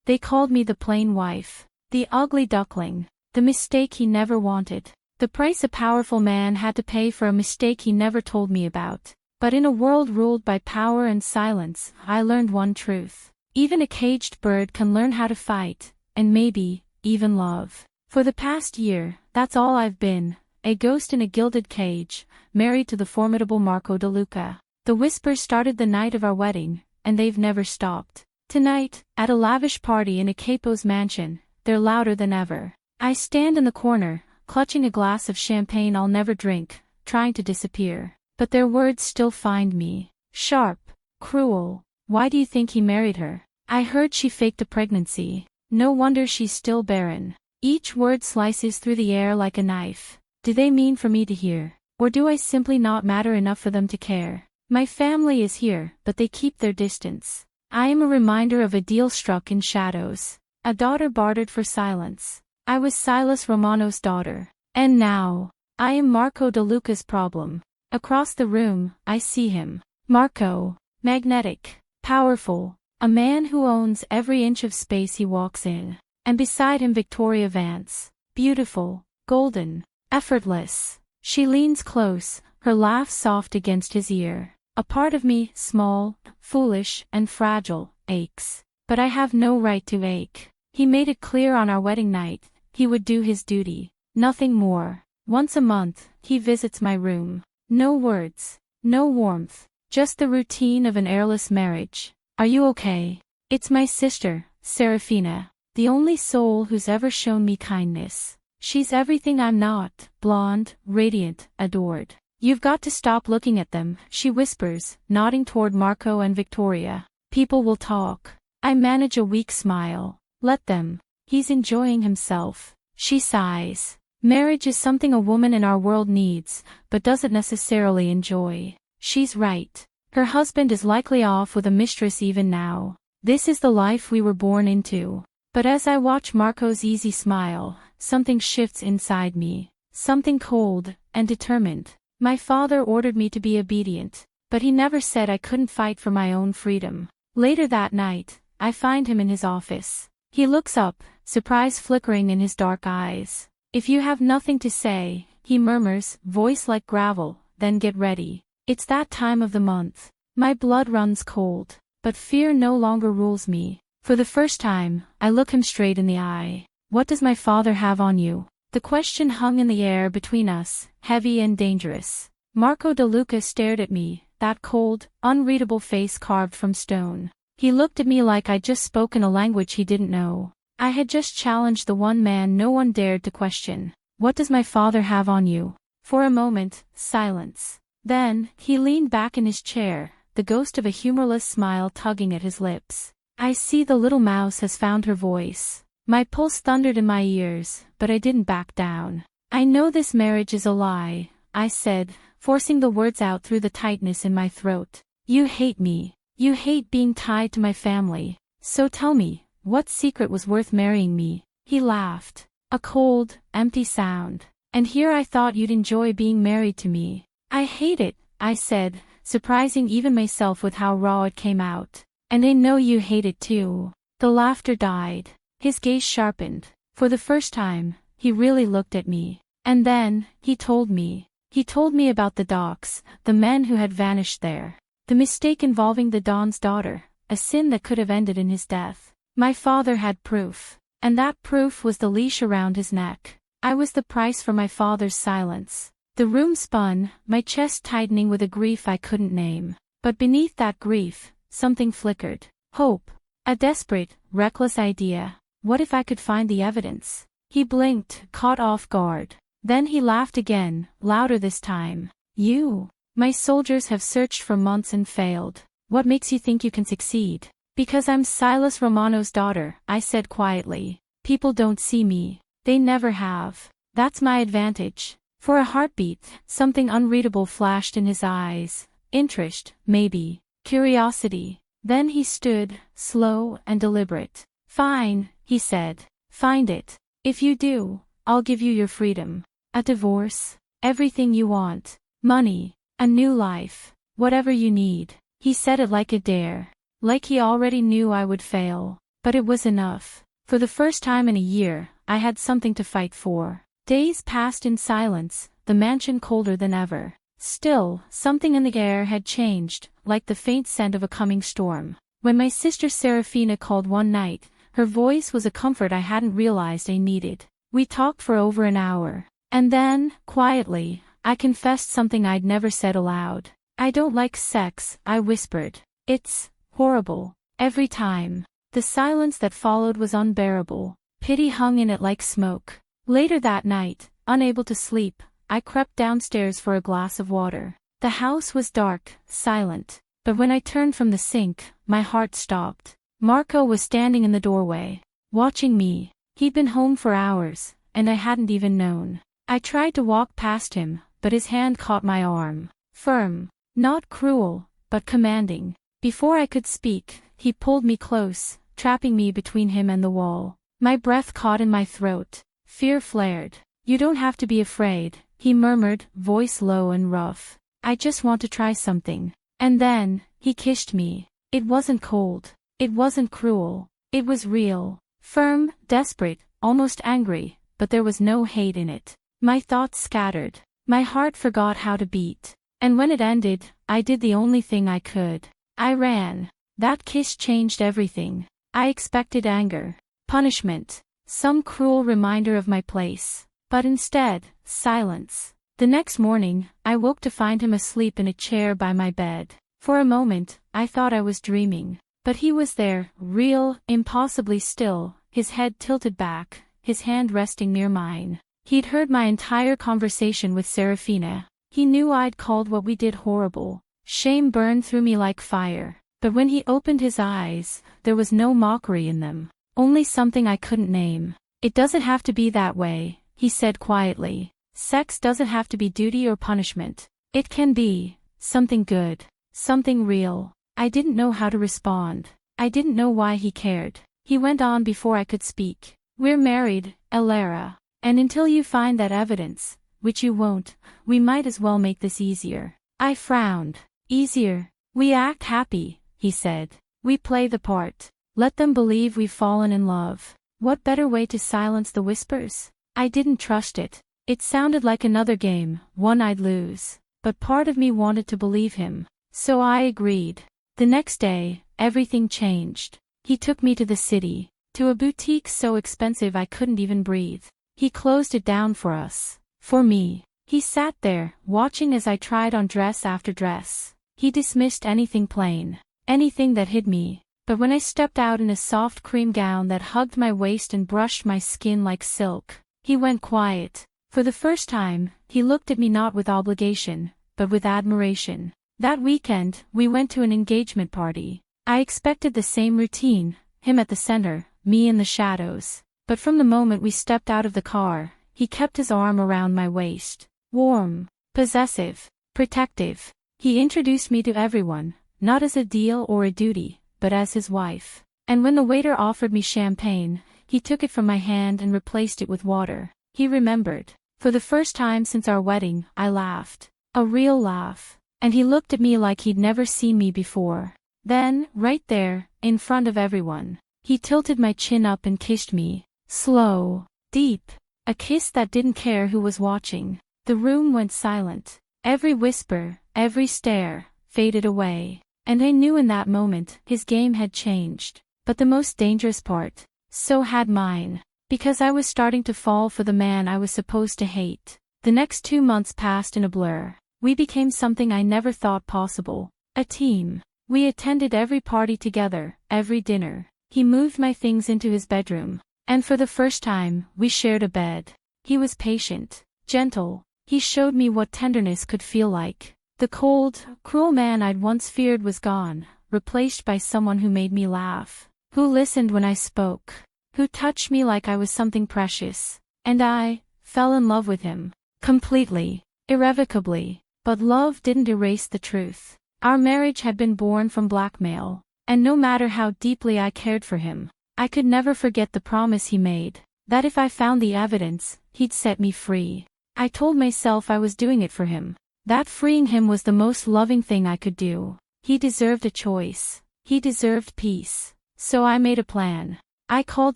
They called me the plain wife, the ugly duckling, the mistake he never wanted, the price a powerful man had to pay for a mistake he never told me about. But in a world ruled by power and silence, I learned one truth. Even a caged bird can learn how to fight, and maybe, even love. For the past year, that's all I've been, a ghost in a gilded cage, married to the formidable Marco De Luca. The whispers started the night of our wedding, and they've never stopped. Tonight, at a lavish party in a capo's mansion, they're louder than ever. I stand in the corner, clutching a glass of champagne I'll never drink, trying to disappear. But their words still find me. Sharp, cruel. Why do you think he married her? I heard she faked a pregnancy. No wonder she's still barren. Each word slices through the air like a knife. Do they mean for me to hear? Or do I simply not matter enough for them to care? My family is here, but they keep their distance. I am a reminder of a deal struck in shadows. A daughter bartered for silence. I was Silas Romano's daughter. And now, I am Marco De Luca's problem. Across the room, I see him. Marco. Magnetic. Powerful. A man who owns every inch of space he walks in. And beside him Victoria Vance. Beautiful. Golden. Effortless. She leans close, her laugh soft against his ear. A part of me, small, foolish, and fragile, aches. But I have no right to ache. He made it clear on our wedding night, he would do his duty. Nothing more. Once a month, he visits my room. No words. No warmth. Just the routine of an airless marriage. Are you okay? It's my sister, Serafina. The only soul who's ever shown me kindness. She's everything I'm not, blonde, radiant, adored. You've got to stop looking at them, she whispers, nodding toward Marco and Victoria. People will talk. I manage a weak smile. Let them. He's enjoying himself. She sighs. Marriage is something a woman in our world needs, but doesn't necessarily enjoy. She's right. Her husband is likely off with a mistress even now. This is the life we were born into. But as I watch Marco's easy smile, something shifts inside me. Something cold and determined. My father ordered me to be obedient, but he never said I couldn't fight for my own freedom. Later that night, I find him in his office. He looks up, surprise flickering in his dark eyes. If you have nothing to say, he murmurs, voice like gravel, then get ready. It's that time of the month. My blood runs cold, but fear no longer rules me. For the first time, I look him straight in the eye. What does my father have on you? The question hung in the air between us, heavy and dangerous. Marco De Luca stared at me, that cold, unreadable face carved from stone. He looked at me like I'd just spoken a language he didn't know. I had just challenged the one man no one dared to question. What does my father have on you? For a moment, silence. Then, he leaned back in his chair, the ghost of a humorless smile tugging at his lips. I see the little mouse has found her voice. My pulse thundered in my ears, but I didn't back down. I know this marriage is a lie, I said, forcing the words out through the tightness in my throat. You hate me. You hate being tied to my family. So tell me, what secret was worth marrying me? He laughed. A cold, empty sound. And here I thought you'd enjoy being married to me. I hate it, I said, surprising even myself with how raw it came out. And I know you hate it too. The laughter died. His gaze sharpened. For the first time, he really looked at me. And then, he told me. He told me about the docks, the men who had vanished there. The mistake involving the Don's daughter, a sin that could have ended in his death. My father had proof. And that proof was the leash around his neck. I was the price for my father's silence. The room spun, my chest tightening with a grief I couldn't name. But beneath that grief, something flickered. Hope. A desperate, reckless idea. What if I could find the evidence? He blinked, caught off guard. Then he laughed again, louder this time. You. My soldiers have searched for months and failed. What makes you think you can succeed? Because I'm Silas Romano's daughter, I said quietly. People don't see me. They never have. That's my advantage. For a heartbeat, something unreadable flashed in his eyes. Interest, maybe. Curiosity. Then he stood, slow and deliberate. Fine, he said. Find it. If you do, I'll give you your freedom. A divorce. Everything you want. Money. A new life. Whatever you need. He said it like a dare. Like he already knew I would fail. But it was enough. For the first time in a year, I had something to fight for. Days passed in silence, the mansion colder than ever. Still, something in the air had changed, like the faint scent of a coming storm. When my sister Serafina called one night, her voice was a comfort I hadn't realized I needed. We talked for over an hour. And then, quietly, I confessed something I'd never said aloud. I don't like sex, I whispered. It's horrible. Every time. The silence that followed was unbearable. Pity hung in it like smoke. Later that night, unable to sleep, I crept downstairs for a glass of water. The house was dark, silent. But when I turned from the sink, my heart stopped. Marco was standing in the doorway, watching me. He'd been home for hours, and I hadn't even known. I tried to walk past him, but his hand caught my arm. Firm. Not cruel, but commanding. Before I could speak, he pulled me close, trapping me between him and the wall. My breath caught in my throat. Fear flared. You don't have to be afraid, he murmured, voice low and rough. I just want to try something. And then, he kissed me. It wasn't cold. It wasn't cruel. It was real. Firm, desperate, almost angry, but there was no hate in it. My thoughts scattered. My heart forgot how to beat. And when it ended, I did the only thing I could. I ran. That kiss changed everything. I expected anger, punishment, some cruel reminder of my place. But instead, silence. The next morning, I woke to find him asleep in a chair by my bed. For a moment, I thought I was dreaming. But he was there, real, impossibly still, his head tilted back, his hand resting near mine. He'd heard my entire conversation with Serafina. He knew I'd called what we did horrible. Shame burned through me like fire. But when he opened his eyes, there was no mockery in them. Only something I couldn't name. It doesn't have to be that way, he said quietly. Sex doesn't have to be duty or punishment. It can be something good, something real. I didn't know how to respond. I didn't know why he cared. He went on before I could speak. We're married, Elara. And until you find that evidence, which you won't, we might as well make this easier. I frowned. Easier. We act happy, he said. We play the part. Let them believe we've fallen in love. What better way to silence the whispers? I didn't trust it. It sounded like another game, one I'd lose. But part of me wanted to believe him. So I agreed. The next day, everything changed. He took me to the city, to a boutique so expensive I couldn't even breathe. He closed it down for us. For me. He sat there, watching as I tried on dress after dress. He dismissed anything plain, anything that hid me. But when I stepped out in a soft cream gown that hugged my waist and brushed my skin like silk, he went quiet. For the first time, he looked at me not with obligation, but with admiration. That weekend, we went to an engagement party. I expected the same routine, him at the center, me in the shadows. But from the moment we stepped out of the car, he kept his arm around my waist. Warm, possessive, protective. He introduced me to everyone, not as a deal or a duty, but as his wife. And when the waiter offered me champagne, he took it from my hand and replaced it with water. He remembered. For the first time since our wedding, I laughed. A real laugh. And he looked at me like he'd never seen me before. Then, right there, in front of everyone, he tilted my chin up and kissed me. Slow, deep. A kiss that didn't care who was watching. The room went silent. Every whisper, every stare, faded away. And I knew in that moment, his game had changed. But the most dangerous part, so had mine. Because I was starting to fall for the man I was supposed to hate. The next 2 months passed in a blur. We became something I never thought possible. A team. We attended every party together, every dinner. He moved my things into his bedroom. And for the first time, we shared a bed. He was patient, gentle. He showed me what tenderness could feel like. The cold, cruel man I'd once feared was gone, replaced by someone who made me laugh. Who listened when I spoke. Who touched me like I was something precious. And I fell in love with him. Completely. Irrevocably. But love didn't erase the truth. Our marriage had been born from blackmail. And no matter how deeply I cared for him, I could never forget the promise he made, that if I found the evidence, he'd set me free. I told myself I was doing it for him. That freeing him was the most loving thing I could do. He deserved a choice. He deserved peace. So I made a plan. I called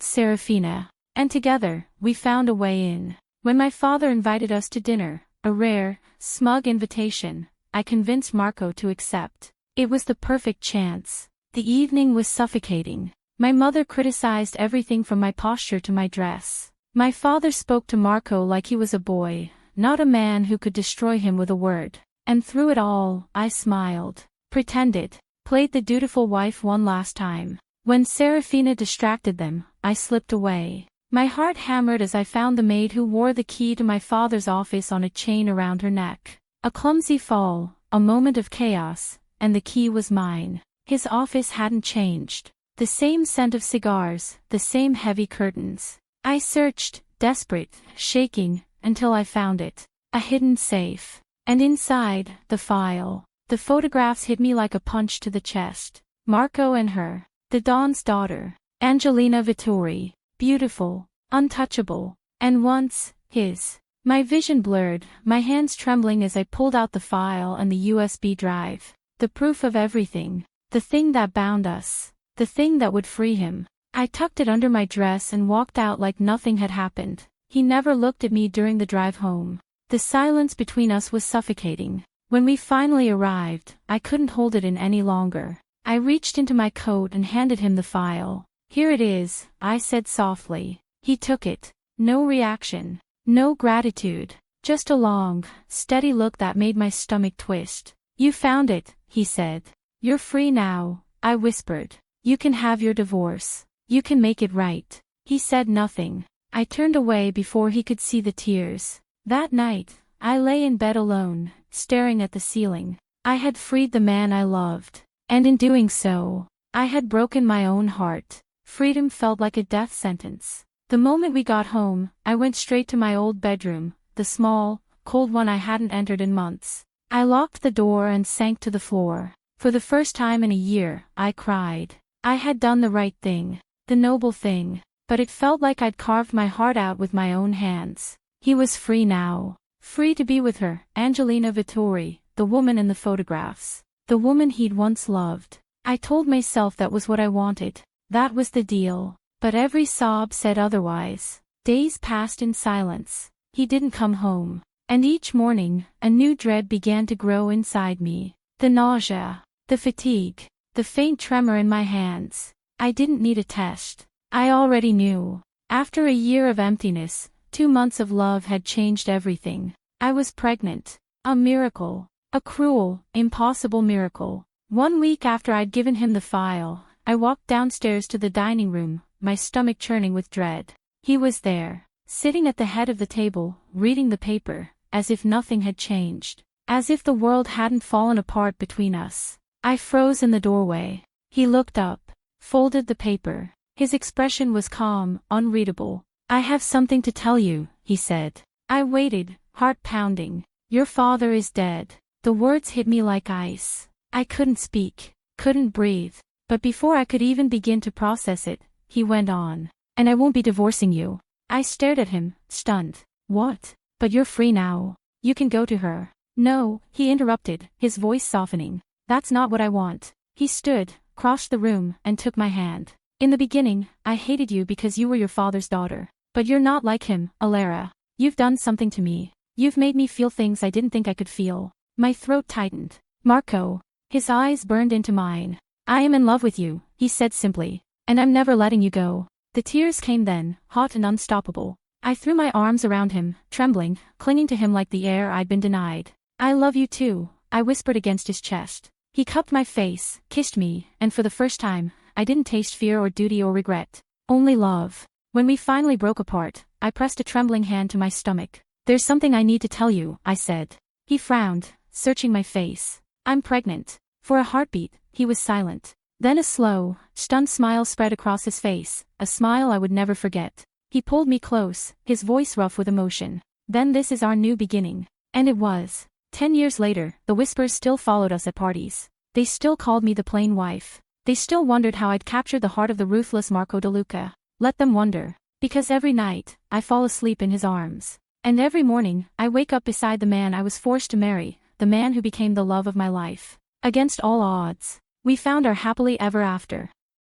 Serafina, and together, we found a way in. When my father invited us to dinner, a rare, smug invitation, I convinced Marco to accept. It was the perfect chance. The evening was suffocating. My mother criticized everything from my posture to my dress. My father spoke to Marco like he was a boy, not a man who could destroy him with a word. And through it all, I smiled, pretended, played the dutiful wife one last time. When Serafina distracted them, I slipped away. My heart hammered as I found the maid who wore the key to my father's office on a chain around her neck. A clumsy fall, a moment of chaos, and the key was mine. His office hadn't changed. The same scent of cigars, the same heavy curtains. I searched, desperate, shaking, until I found it. A hidden safe. And inside, the file. The photographs hit me like a punch to the chest. Marco and her. The Don's daughter. Angelina Vittori. Beautiful. Untouchable. And once, his. My vision blurred, my hands trembling as I pulled out the file and the USB drive. The proof of everything. The thing that bound us. The thing that would free him. I tucked it under my dress and walked out like nothing had happened. He never looked at me during the drive home. The silence between us was suffocating. When we finally arrived, I couldn't hold it in any longer. I reached into my coat and handed him the file. Here it is, I said softly. He took it. No reaction. No gratitude. Just a long, steady look that made my stomach twist. You found it, he said. You're free now, I whispered. You can have your divorce. You can make it right. He said nothing. I turned away before he could see the tears. That night, I lay in bed alone, staring at the ceiling. I had freed the man I loved. And in doing so, I had broken my own heart. Freedom felt like a death sentence. The moment we got home, I went straight to my old bedroom, the small, cold one I hadn't entered in months. I locked the door and sank to the floor. For the first time in a year, I cried. I had done the right thing, the noble thing, but it felt like I'd carved my heart out with my own hands. He was free now. Free to be with her, Angelina Vittori, the woman in the photographs. The woman he'd once loved. I told myself that was what I wanted. That was the deal. But every sob said otherwise. Days passed in silence. He didn't come home. And each morning, a new dread began to grow inside me. The nausea. The fatigue. The faint tremor in my hands. I didn't need a test. I already knew. After a year of emptiness, 2 months of love had changed everything. I was pregnant. A miracle. A cruel, impossible miracle. 1 week after I'd given him the file, I walked downstairs to the dining room, my stomach churning with dread. He was there, sitting at the head of the table, reading the paper, as if nothing had changed. As if the world hadn't fallen apart between us. I froze in the doorway. He looked up, folded the paper. His expression was calm, unreadable. I have something to tell you, he said. I waited, heart pounding. Your father is dead. The words hit me like ice. I couldn't speak, couldn't breathe. But before I could even begin to process it, he went on. And I won't be divorcing you. I stared at him, stunned. What? But you're free now. You can go to her. No, he interrupted, his voice softening. That's not what I want. He stood, crossed the room, and took my hand. In the beginning, I hated you because you were your father's daughter. But you're not like him, Elara. You've done something to me. You've made me feel things I didn't think I could feel. My throat tightened. Marco. His eyes burned into mine. I am in love with you, he said simply. And I'm never letting you go. The tears came then, hot and unstoppable. I threw my arms around him, trembling, clinging to him like the air I'd been denied. I love you too, I whispered against his chest. He cupped my face, kissed me, and for the first time, I didn't taste fear or duty or regret. Only love. When we finally broke apart, I pressed a trembling hand to my stomach. There's something I need to tell you, I said. He frowned, searching my face. I'm pregnant. For a heartbeat, he was silent. Then a slow, stunned smile spread across his face, a smile I would never forget. He pulled me close, his voice rough with emotion. Then this is our new beginning. And it was. 10 years later, the whispers still followed us at parties. They still called me the plain wife. They still wondered how I'd captured the heart of the ruthless Marco De Luca. Let them wonder. Because every night, I fall asleep in his arms. And every morning, I wake up beside the man I was forced to marry, the man who became the love of my life. Against all odds, we found our happily ever after.